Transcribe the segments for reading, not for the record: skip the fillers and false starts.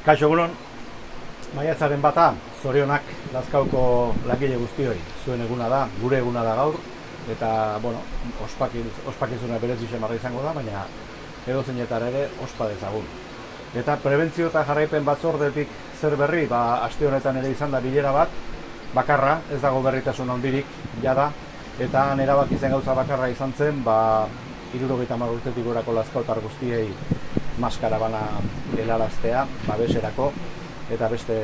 Kaixo egunon, maiatzaren bata, zorionak Lazkaoko langile guztioi. Zuen eguna da, gure eguna da gaur, eta, ospakizuna berezi xamarra izango da, baina edozeinetan ere ospa dezagun. Eta prebentzio eta jarraipen batzordetik zer berri, aste honetan ere izan da bilera bat, bakarra, ez dago berritasun handirik, jada, eta erabaki zen gauza bakarra izan zen, 70 urtetik gorako lazkaotar guztiei maskara bana helaraztea, babeserako, eta beste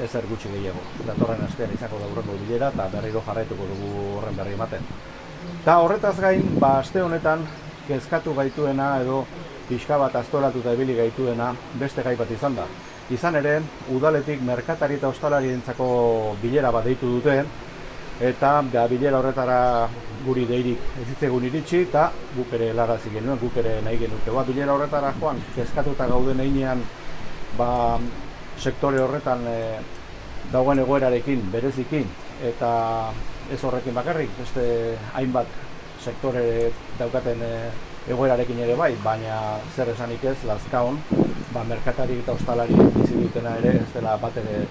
ezer gutxi gehiago. Datorren astean izango da hurrengo bilera, eta berriro jarraituko dugu horren berri ematen. Eta horretaz gain, aste honetan, kezkatu gaituena edo pixka bat aztoratuta ibili gaituena beste gai bat izan da. Izan ere, udaletik merkatari eta ostalarientzako bilera bat deitu dute, eta bilera horretara guri deirik ez zitzegun iritsi, eta guk ere helarazi genuen, guk ere nahi genuke. Bilera horretara joan, kezkatuta gauden heinean, sektore horretan dagoen egoerarekin bereziki, eta ez horrekin bakarrik, beste hainbat sektore daukaten egoerarekin ere bai, baina zer esanik ez, Lazkaon, merkatari eta ostalari bizi dutena ere ez dela bat ere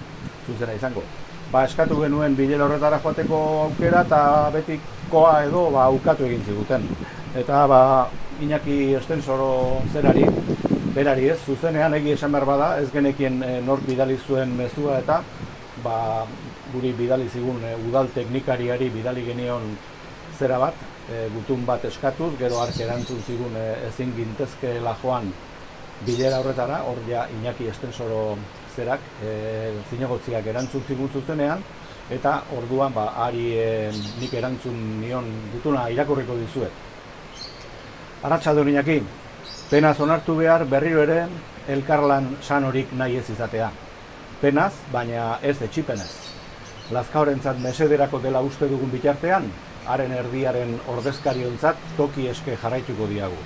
zuzena izango. Eskatu genuen bilera horretara joateko aukera eta betikoa edo ukatu egin ziguten. Eta Iñaki Estensoro zerari, berari ez, zuzenean egi esan behar bada, ez genekien nork bidali zuen mezua eta guri bidali zigun udal teknikariari bidali genion zera bat, gutun bat eskatuz, gero ark erantzun zigun ezin gintezkeela joan bilera horretara, hor ja Iñaki Estensoro zerak, zinegotziak erantzun zigun zuzenean, eta orduan ari nik erantzun nion gutuna irakurriko dizuet. Arratsalde on Iñaki, penaz onartu behar berriro ere elkarlan sanorik nahi ez izatea. Penaz, baina ez etxipenez. Lazkaorentzat mesederako dela uste dugun bitartean, haren erdiaren ordezkariontzat toki eske jarraituko diagu.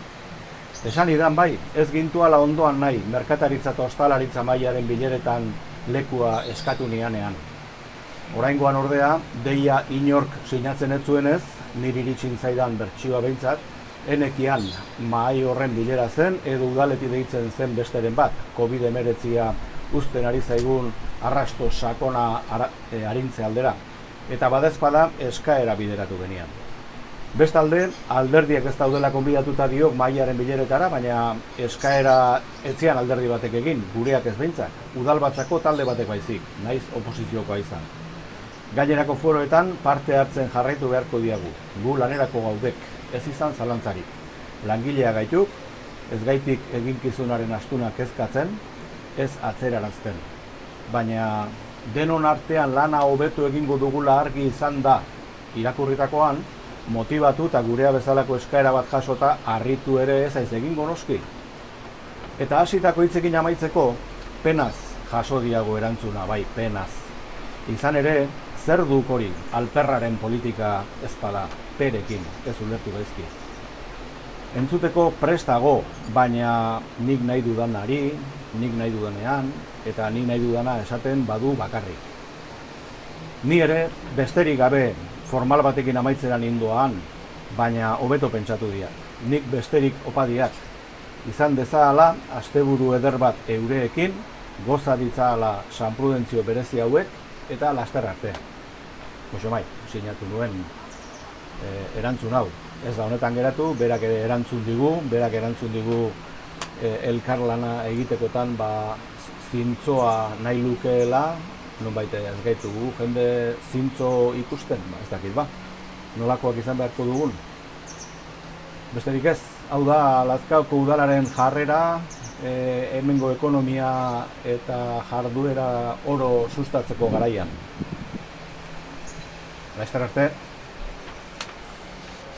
Esan idan bai, ez gintuala ondoan nahi merkataritza eta ostalaritza mailaren bileretan lekua eskatu nianean. Oraingoan ordea, deia inork sinatzen ez zuenez, niri iritsin zaidan bertsioa behintzat, enekian mahai horren bilera zen edo udaleti deitzen zen besteren bat, COVID-19 uzten ari zaigun arrasto sakona arintze aldera, eta badezpada eskaera bideratu genian. Bestalde, alderdiak ez daudela konbidatuta diok mahaiaren bileretara, baina eskaera etzian alderdi batek egin, gureak ez behintzak, udalbatzako talde batek baizik, naiz oposiziokoa izan. Gainerako foroetan parte hartzen jarraitu beharko diagu, gu lanerako gaudek, ez izan zalantzarik. Langilea gaituk, ez gaitik eginkizunaren astuna kezkatzen, ez atzerarazten. Baina denon artean lana hobetu egingo dugula argi izan da irakurritakoan, motibatu eta gurea bezalako eskaera bat jasota harritu ere ez aiz egingo noski. Eta hasitako hitzekin amaitzeko, penaz jaso diago erantzuna, bai, penaz. Izan ere, zer duk hori alperraren politika ezpada perekin, ez ulertu gaizki. Entzuteko prestago, baina nik nahi dudanari, nik nahi dudanean, eta nik nahi dudana esaten badu bakarrik. Ni ere, besterik gabe formal batekin amaitzeran indoan, baina hobeto pentsatu diat. Nik besterik opadiak. Izan dezahala, asteburu eder bat eureekin, goza ditzahala San Prudentzio berezi hauek, eta laster arte. Mai, sinatu nuen erantzun hau. Ez da honetan geratu, berak ere erantzun digu elkarlana egitekotan zintzoa nahi lukeela, nonbait ez gaitugu, jende zintzo ikusten, ez dakit nolakoak izan beharko dugun. Besterik ez, hau da Lazkaoko udalaren jarrera, hemengo ekonomia eta jarduera oro sustatzeko garaian. Laster arte.